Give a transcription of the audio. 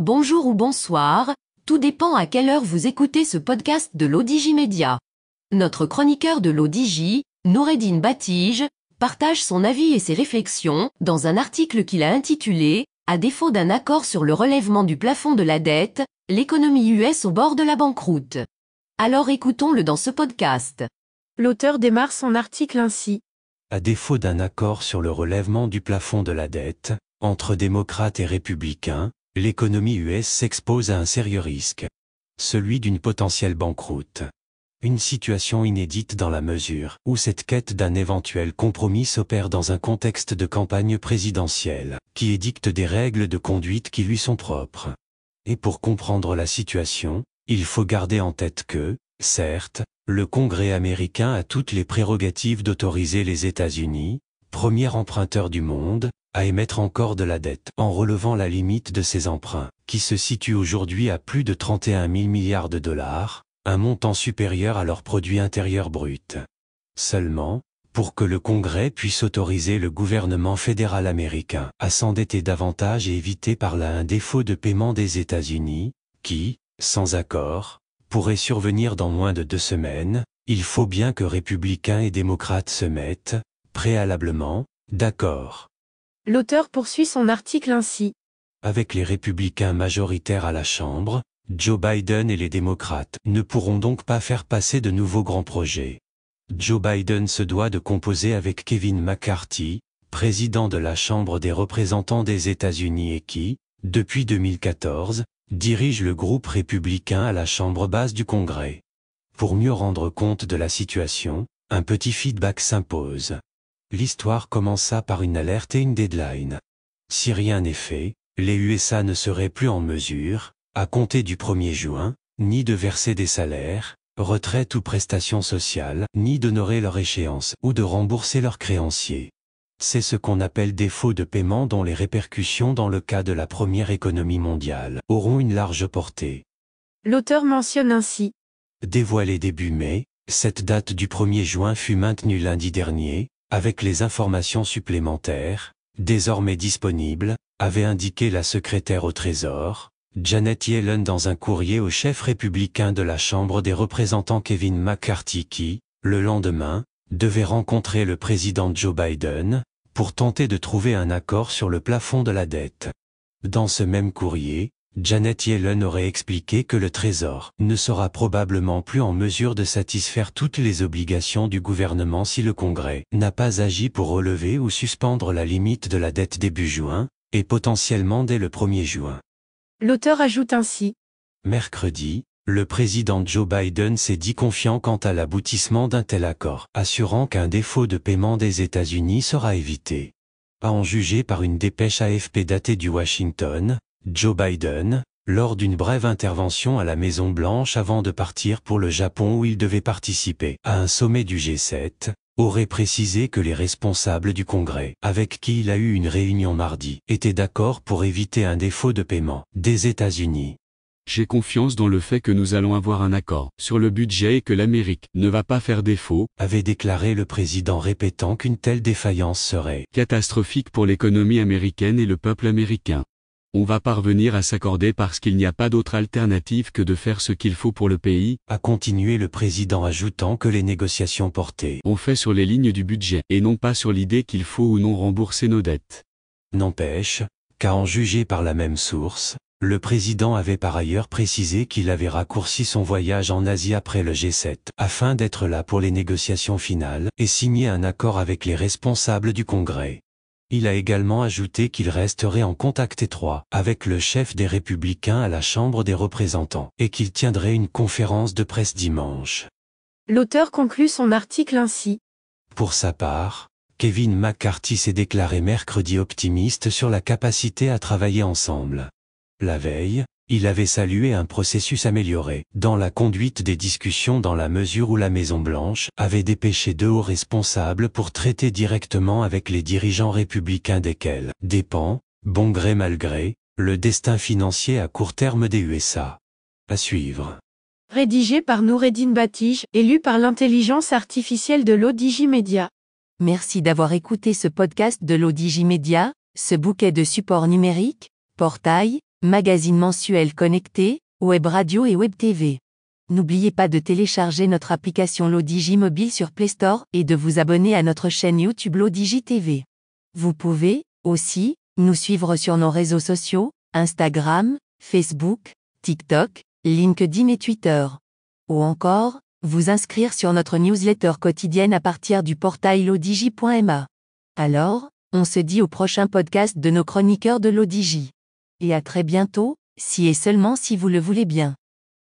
Bonjour ou bonsoir, tout dépend à quelle heure vous écoutez ce podcast de l'ODJ Média. Notre chroniqueur de l'ODJ, Noureddine Batige, partage son avis et ses réflexions dans un article qu'il a intitulé « À défaut d'un accord sur le relèvement du plafond de la dette, l'économie US au bord de la banqueroute ». Alors écoutons-le dans ce podcast. L'auteur démarre son article ainsi. À défaut d'un accord sur le relèvement du plafond de la dette, entre démocrates et républicains, l'économie US s'expose à un sérieux risque. Celui d'une potentielle banqueroute. Une situation inédite dans la mesure où cette quête d'un éventuel compromis s'opère dans un contexte de campagne présidentielle, qui édicte des règles de conduite qui lui sont propres. Et pour comprendre la situation, il faut garder en tête que, certes, le Congrès américain a toutes les prérogatives d'autoriser les États-Unis, premier emprunteur du monde, à émettre encore de la dette en relevant la limite de ses emprunts, qui se situe aujourd'hui à plus de 31 000 milliards de dollars, un montant supérieur à leur produit intérieur brut. Seulement, pour que le Congrès puisse autoriser le gouvernement fédéral américain à s'endetter davantage et éviter par là un défaut de paiement des États-Unis, qui, sans accord, pourrait survenir dans moins de 2 semaines, il faut bien que républicains et démocrates se mettent, préalablement, d'accord. L'auteur poursuit son article ainsi. Avec les républicains majoritaires à la Chambre, Joe Biden et les démocrates ne pourront donc pas faire passer de nouveaux grands projets. Joe Biden se doit de composer avec Kevin McCarthy, président de la Chambre des représentants des États-Unis et qui, depuis 2014, dirige le groupe républicain à la Chambre basse du Congrès. Pour mieux rendre compte de la situation, un petit feedback s'impose. L'histoire commença par une alerte et une deadline. Si rien n'est fait, les USA ne seraient plus en mesure, à compter du 1er juin, ni de verser des salaires, retraites ou prestations sociales, ni d'honorer leurs échéances ou de rembourser leurs créanciers. C'est ce qu'on appelle défaut de paiement dont les répercussions dans le cas de la première économie mondiale auront une large portée. L'auteur mentionne ainsi. Dévoilée début mai, cette date du 1er juin fut maintenue lundi dernier, avec les informations supplémentaires, désormais disponibles, avait indiqué la secrétaire au Trésor, Janet Yellen dans un courrier au chef républicain de la Chambre des représentants Kevin McCarthy qui, le lendemain, devait rencontrer le président Joe Biden, pour tenter de trouver un accord sur le plafond de la dette. Dans ce même courrier, Janet Yellen aurait expliqué que le Trésor ne sera probablement plus en mesure de satisfaire toutes les obligations du gouvernement si le Congrès n'a pas agi pour relever ou suspendre la limite de la dette début juin, et potentiellement dès le 1er juin. L'auteur ajoute ainsi. Mercredi, le président Joe Biden s'est dit confiant quant à l'aboutissement d'un tel accord, assurant qu'un défaut de paiement des États-Unis sera évité. À en juger par une dépêche AFP datée du Washington, Joe Biden, lors d'une brève intervention à la Maison-Blanche avant de partir pour le Japon où il devait participer à un sommet du G7, aurait précisé que les responsables du Congrès, avec qui il a eu une réunion mardi, étaient d'accord pour éviter un défaut de paiement des États-Unis. J'ai confiance dans le fait que nous allons avoir un accord sur le budget et que l'Amérique ne va pas faire défaut, avait déclaré le président répétant qu'une telle défaillance serait catastrophique pour l'économie américaine et le peuple américain. On va parvenir à s'accorder parce qu'il n'y a pas d'autre alternative que de faire ce qu'il faut pour le pays, a continué le président ajoutant que les négociations portaient on fait sur les lignes du budget et non pas sur l'idée qu'il faut ou non rembourser nos dettes. N'empêche, qu'à en juger par la même source, le président avait par ailleurs précisé qu'il avait raccourci son voyage en Asie après le G7 afin d'être là pour les négociations finales et signer un accord avec les responsables du Congrès. Il a également ajouté qu'il resterait en contact étroit avec le chef des Républicains à la Chambre des représentants et qu'il tiendrait une conférence de presse dimanche. L'auteur conclut son article ainsi. Pour sa part, Kevin McCarthy s'est déclaré mercredi optimiste sur la capacité à travailler ensemble. La veille, il avait salué un processus amélioré dans la conduite des discussions dans la mesure où la Maison-Blanche avait dépêché 2 hauts responsables pour traiter directement avec les dirigeants républicains desquels dépend, bon gré mal gré, le destin financier à court terme des USA. À suivre. Rédigé par Noureddine Batige et lu par l'intelligence artificielle de l'ODJ Média. Merci d'avoir écouté ce podcast de l'ODJ Média, ce bouquet de supports numériques, portails, magazine mensuel connecté, web radio et web TV. N'oubliez pas de télécharger notre application Lodigi mobile sur Play Store et de vous abonner à notre chaîne YouTube Lodigi TV. Vous pouvez, aussi, nous suivre sur nos réseaux sociaux, Instagram, Facebook, TikTok, LinkedIn et Twitter. Ou encore, vous inscrire sur notre newsletter quotidienne à partir du portail lodigi.ma. Alors, on se dit au prochain podcast de nos chroniqueurs de Lodigi. Et à très bientôt, si et seulement si vous le voulez bien.